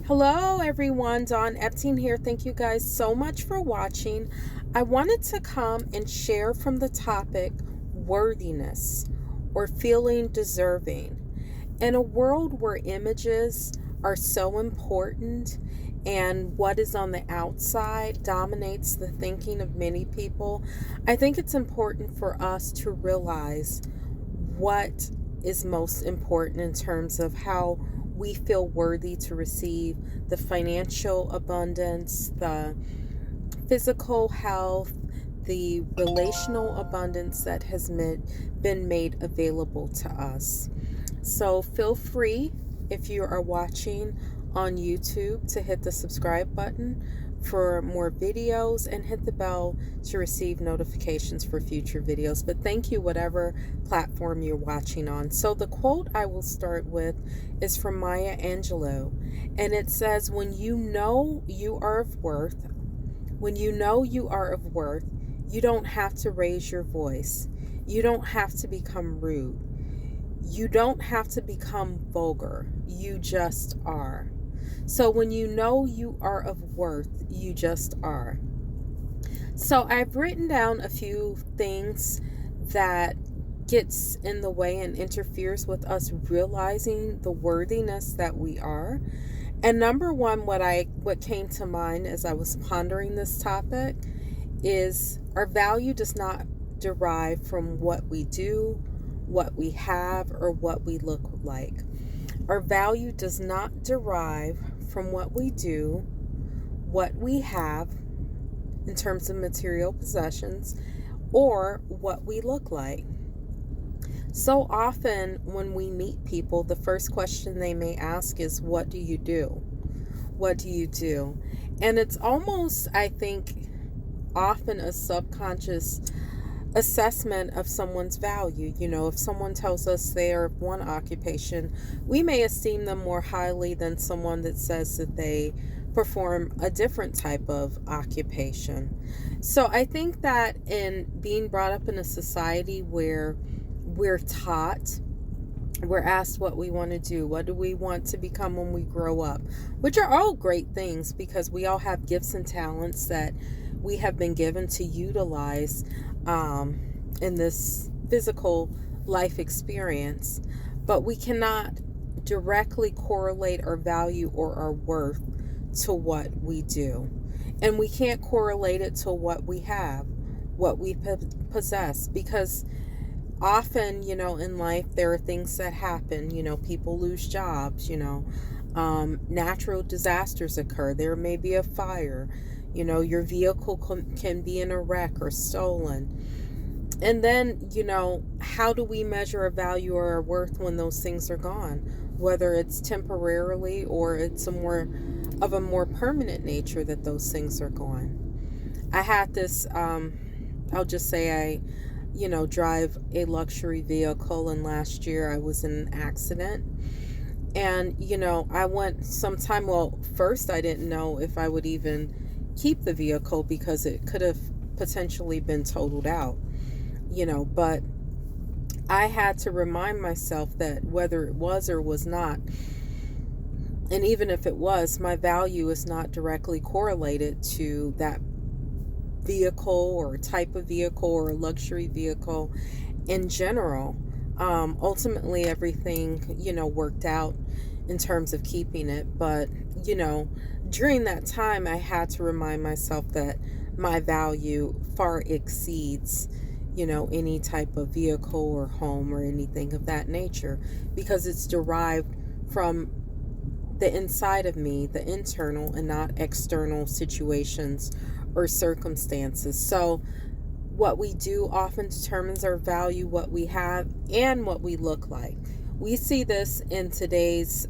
Hello everyone, Dawn Epting here. Thank you guys so much for watching. I wanted to come and share from the topic worthiness or feeling deserving. In a world where images are so important and what is on the outside dominates the thinking of many people, I think it's important for us to realize what is most important in terms of how we feel worthy to receive the financial abundance, the physical health, the relational abundance that has been made available to us. So feel free, if you are watching on YouTube, to hit the subscribe button for more videos and hit the bell to receive notifications for future videos. But thank you, whatever platform you're watching on. So the quote I will start with is from Maya Angelou, and it says, when you know you are of worth, you don't have to raise your voice. You don't have to become rude. You don't have to become vulgar. You just are. So when you know you are of worth, you just are. So I've written down a few things that gets in the way and interferes with us realizing the worthiness that we are. And number one, what came to mind as I was pondering this topic is our value does not derive from what we do, what we have, or what we look like. Our value does not derive from what we do, what we have in terms of material possessions, or what we look like. So often when we meet people, the first question they may ask is, what do you do? What do you do? And it's almost, I think, often a subconscious assessment of someone's value. You know, if someone tells us they are of one occupation, we may esteem them more highly than someone that says that they perform a different type of occupation. So I think that in being brought up in a society where we're asked what we want to do, what do we want to become when we grow up, which are all great things because we all have gifts and talents that we have been given to utilize in this physical life experience, but we cannot directly correlate our value or our worth to what we do. And we can't correlate it to what we have, what we possess, because often, in life, there are things that happen. People lose jobs, natural disasters occur. There may be a fire. Your vehicle can be in a wreck or stolen. And then, how do we measure our value or our worth when those things are gone? Whether it's temporarily or it's a more permanent nature that those things are gone. I had this, I'll just say drive a luxury vehicle, and last year I was in an accident. And, I went sometime, first I didn't know if I would even keep the vehicle because it could have potentially been totaled out, but I had to remind myself that whether it was or was not, and even if it was, my value is not directly correlated to that vehicle or type of vehicle or luxury vehicle in general. Ultimately, everything, worked out in terms of keeping it. But, during that time, I had to remind myself that my value far exceeds, any type of vehicle or home or anything of that nature, because it's derived from the inside of me, the internal, and not external situations or circumstances. So what we do often determines our value, what we have, and what we look like. We see this in today's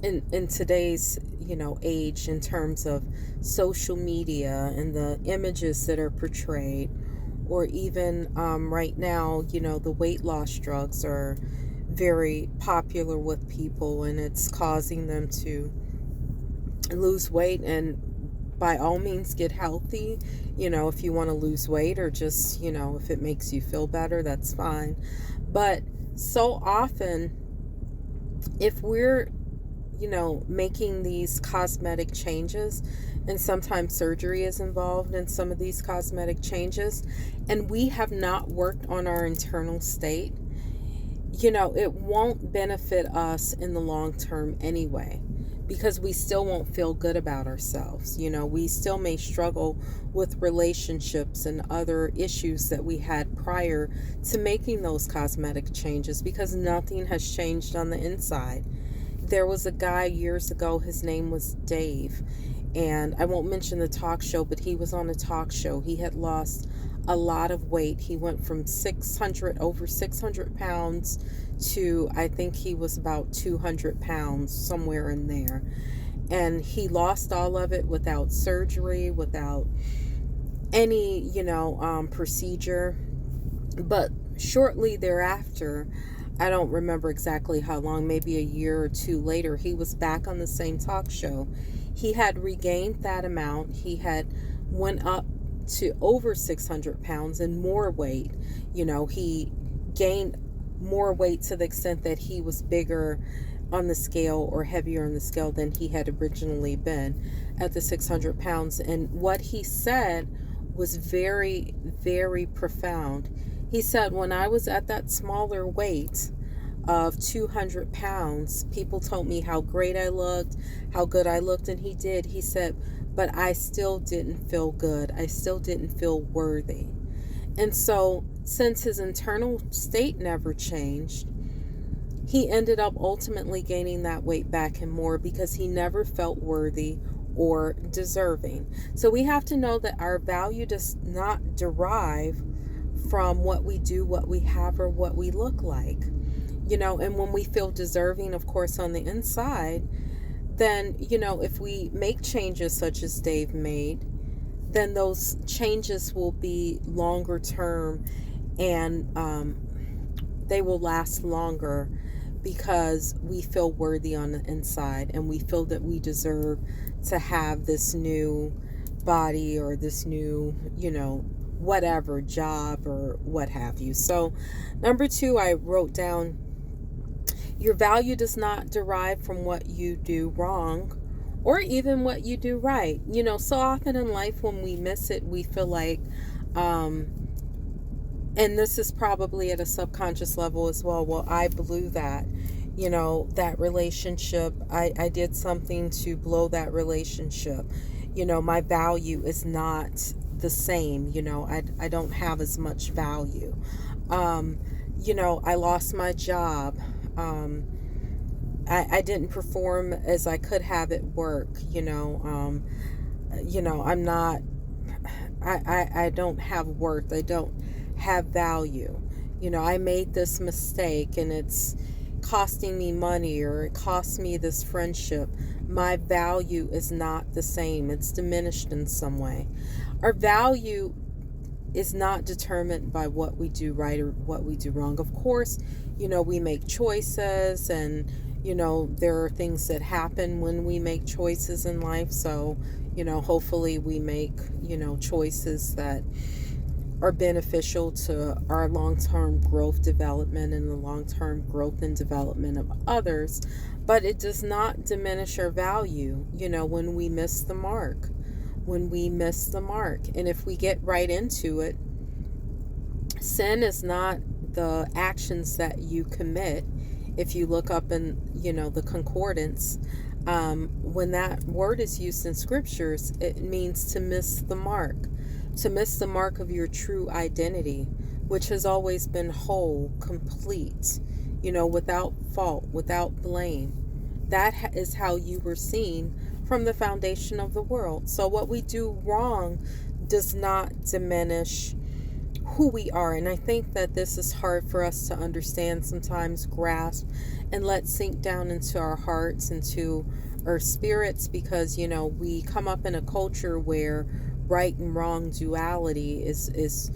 in today's age, in terms of social media and the images that are portrayed, or even right now, the weight loss drugs are very popular with people, and it's causing them to lose weight. And by all means, get healthy, if you want to lose weight, or just, if it makes you feel better, that's fine. But so often, if we're making these cosmetic changes, and sometimes surgery is involved in some of these cosmetic changes, and we have not worked on our internal state, it won't benefit us in the long term anyway, because we still won't feel good about ourselves. We still may struggle with relationships and other issues that we had prior to making those cosmetic changes, because nothing has changed on the inside. There was a guy years ago, his name was Dave, and I won't mention the talk show, but he was on a talk show. He had lost a lot of weight. He went from over 600 pounds to, I think he was about 200 pounds, somewhere in there. And he lost all of it without surgery, without any, procedure. But shortly thereafter, I don't remember exactly how long, maybe a year or two later, he was back on the same talk show. He had regained that amount. He had went up to over 600 pounds and more weight. He gained more weight to the extent that he was bigger on the scale, or heavier on the scale, than he had originally been at the 600 pounds. And what he said was very, very profound. He said, when I was at that smaller weight of 200 pounds, people told me how great I looked, how good I looked, and he said, but I still didn't feel good. I still didn't feel worthy. And so, since his internal state never changed, he ended up ultimately gaining that weight back and more, because he never felt worthy or deserving. So we have to know that our value does not derive from what we do, what we have, or what we look like. And when we feel deserving, of course, on the inside, then, if we make changes such as Dave made, then those changes will be longer term, and they will last longer, because we feel worthy on the inside, and we feel that we deserve to have this new body, or this new, whatever job, or what have you. So number 2, I wrote down, your value does not derive from what you do wrong, or even what you do right. So often in life, when we miss it, we feel like, and this is probably at a subconscious level as well, I blew that, that relationship. I did something to blow that relationship. My value is not the same. I don't have as much value. I lost my job. I didn't perform as I could have at work. I'm not, I don't have worth. I don't have value. I made this mistake, and it's costing me money, or it cost me this friendship. My value is not the same. It's diminished in some way. Our value is not determined by what we do right or what we do wrong. Of course, we make choices, and, there are things that happen when we make choices in life. So, hopefully we make, choices that are beneficial to our long-term growth development, and the long-term growth and development of others. But it does not diminish our value, when we miss the mark. And if we get right into it, sin is not the actions that you commit. If you look up in, the concordance, when that word is used in scriptures, it means to miss the mark. To miss the mark of your true identity, which has always been whole, complete, without fault, without blame. That is how you were seen from the foundation of the world. So what we do wrong does not diminish who we are. And I think that this is hard for us to understand sometimes, grasp, and let sink down into our hearts, into our spirits, because, we come up in a culture where right and wrong duality is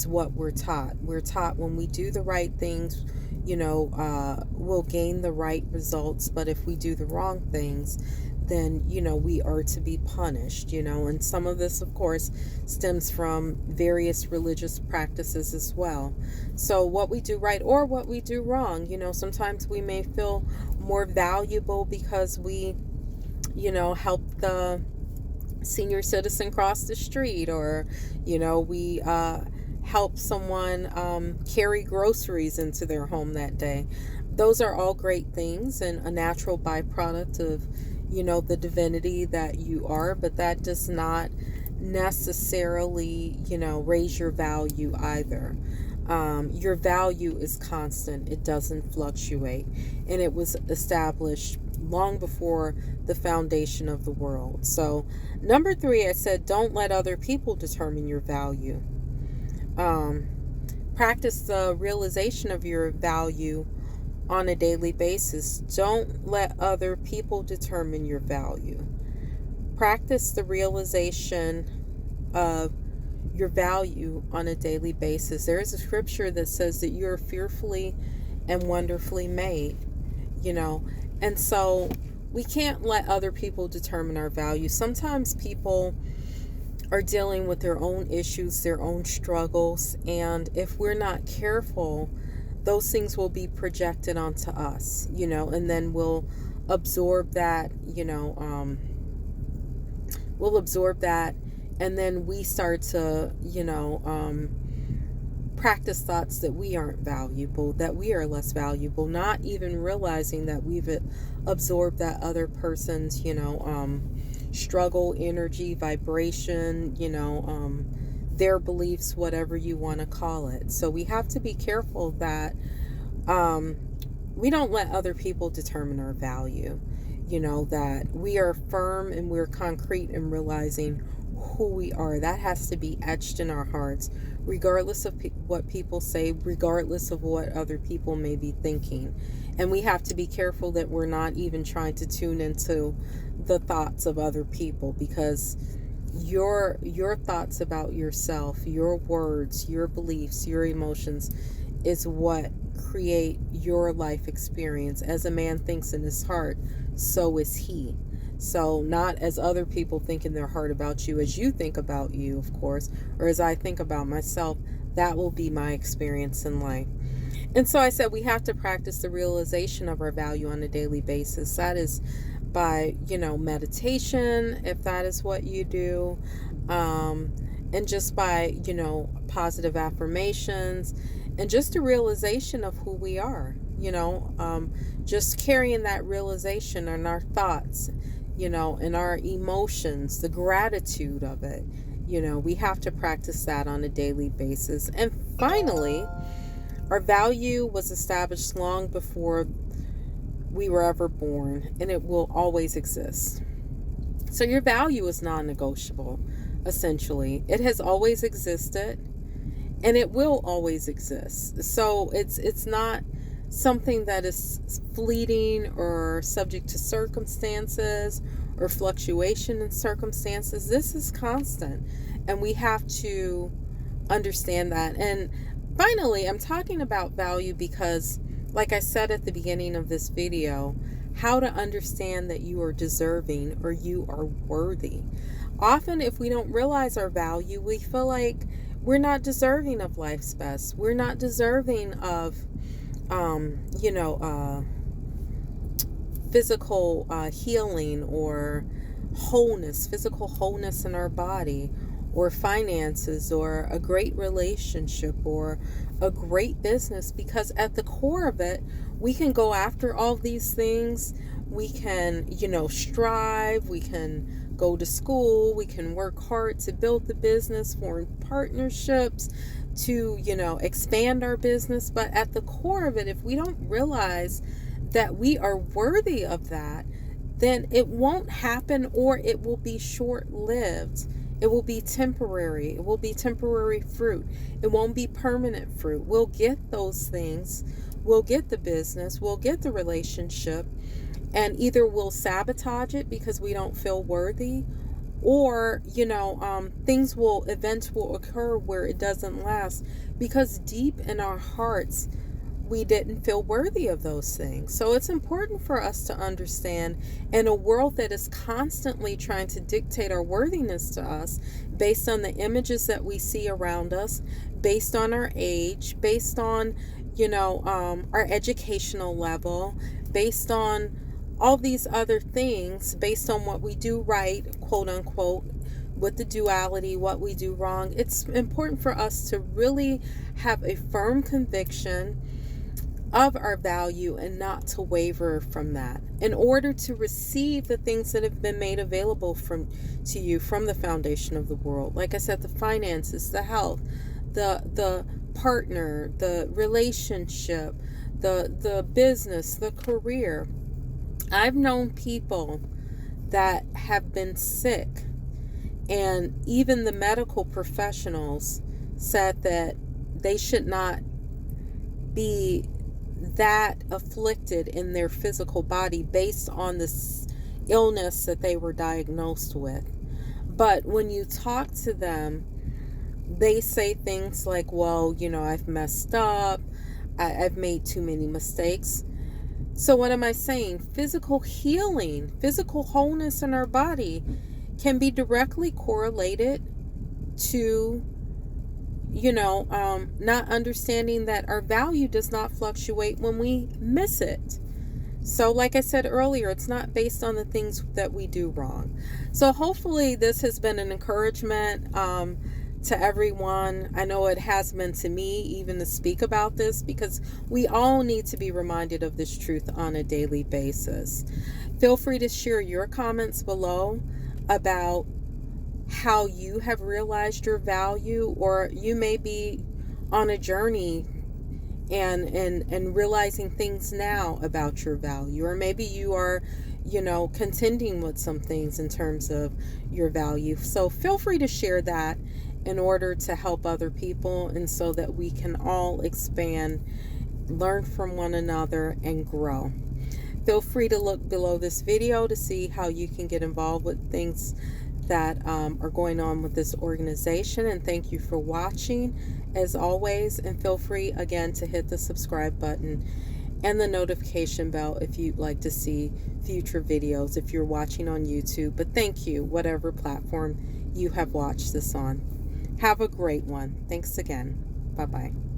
what we're taught. We're taught when we do the right things, we'll gain the right results. But if we do the wrong things, then, we are to be punished, and some of this, of course, stems from various religious practices as well. So what we do right or what we do wrong, sometimes we may feel more valuable because we, help the senior citizen cross the street, or, we help someone carry groceries into their home that day. Those are all great things and a natural byproduct of, the divinity that you are, but that does not necessarily, raise your value either. Your value is constant, it doesn't fluctuate, and it was established long before the foundation of the world. So, number 3, I said, don't let other people determine your value. Practice the realization of your value on a daily basis. Don't let other people determine your value. Practice the realization of your value on a daily basis. There is a scripture that says that you're fearfully and wonderfully made, and so we can't let other people determine our value. Sometimes people are dealing with their own issues, their own struggles, and if we're not careful, those things will be projected onto us, and then we'll absorb that, and then we start to, practice thoughts that we aren't valuable, that we are less valuable, not even realizing that we've absorbed that other person's, struggle, energy, vibration, their beliefs, whatever you want to call it. So we have to be careful that we don't let other people determine our value, that we are firm and we're concrete in realizing who we are. That has to be etched in our hearts, regardless of what people say, regardless of what other people may be thinking. And we have to be careful that we're not even trying to tune into the thoughts of other people, because your thoughts about yourself, your words, your beliefs, your emotions is what create your life experience. As a man thinks in his heart, so is he. So not as other people think in their heart about you, as you think about you, of course, or as I think about myself. That will be my experience in life. And so I said we have to practice the realization of our value on a daily basis. That is by, meditation, if that is what you do, and just by, positive affirmations, and just a realization of who we are, just carrying that realization in our thoughts, in our emotions, the gratitude of it. We have to practice that on a daily basis. And finally, our value was established long before we were ever born, and it will always exist. So your value is non-negotiable, essentially. It has always existed, and it will always exist. So it's not something that is fleeting or subject to circumstances or fluctuation in circumstances. This is constant, and we have to understand that. And finally, I'm talking about value because, like I said at the beginning of this video, how to understand that you are deserving or you are worthy. Often, if we don't realize our value, we feel like we're not deserving of life's best. We're not deserving of physical healing or wholeness, physical wholeness in our body, or finances, or a great relationship, or a great business, because at the core of it, we can go after all these things. We can, strive, we can go to school, we can work hard to build the business, form partnerships, to, expand our business. But at the core of it, if we don't realize that we are worthy of that, then it won't happen, or it will be short-lived. It will be temporary. It will be temporary fruit. It won't be permanent fruit. We'll get those things. We'll get the business. We'll get the relationship. And either we'll sabotage it because we don't feel worthy, or, events will occur where it doesn't last, because deep in our hearts, we didn't feel worthy of those things. So it's important for us to understand, in a world that is constantly trying to dictate our worthiness to us based on the images that we see around us, based on our age, based on, our educational level, based on all these other things, based on what we do right, quote unquote, with the duality, what we do wrong. It's important for us to really have a firm conviction of our value and not to waver from that, in order to receive the things that have been made available to you from the foundation of the world. Like I said, the finances, the health, the partner, the relationship, the business, the career. I've known people that have been sick, and even the medical professionals said that they should not be that afflicted in their physical body based on this illness that they were diagnosed with. But when you talk to them, they say things like, well, I've messed up, I've made too many mistakes. So what am I saying? Physical healing, physical wholeness in our body can be directly correlated to not understanding that our value does not fluctuate when we miss it. So like I said earlier, it's not based on the things that we do wrong. So hopefully this has been an encouragement to everyone. I know it has been to me, even to speak about this, because we all need to be reminded of this truth on a daily basis. Feel free to share your comments below about how you have realized your value, or you may be on a journey and realizing things now about your value, or maybe you are contending with some things in terms of your value. So feel free to share that in order to help other people, and so that we can all expand, learn from one another, and grow. Feel free to look below this video to see how you can get involved with things that are going on with this organization. And thank you for watching as always, and feel free again to hit the subscribe button and the notification bell if you'd like to see future videos if you're watching on YouTube. But thank you, whatever platform you have watched this on. Have a great one. Thanks again. Bye-bye.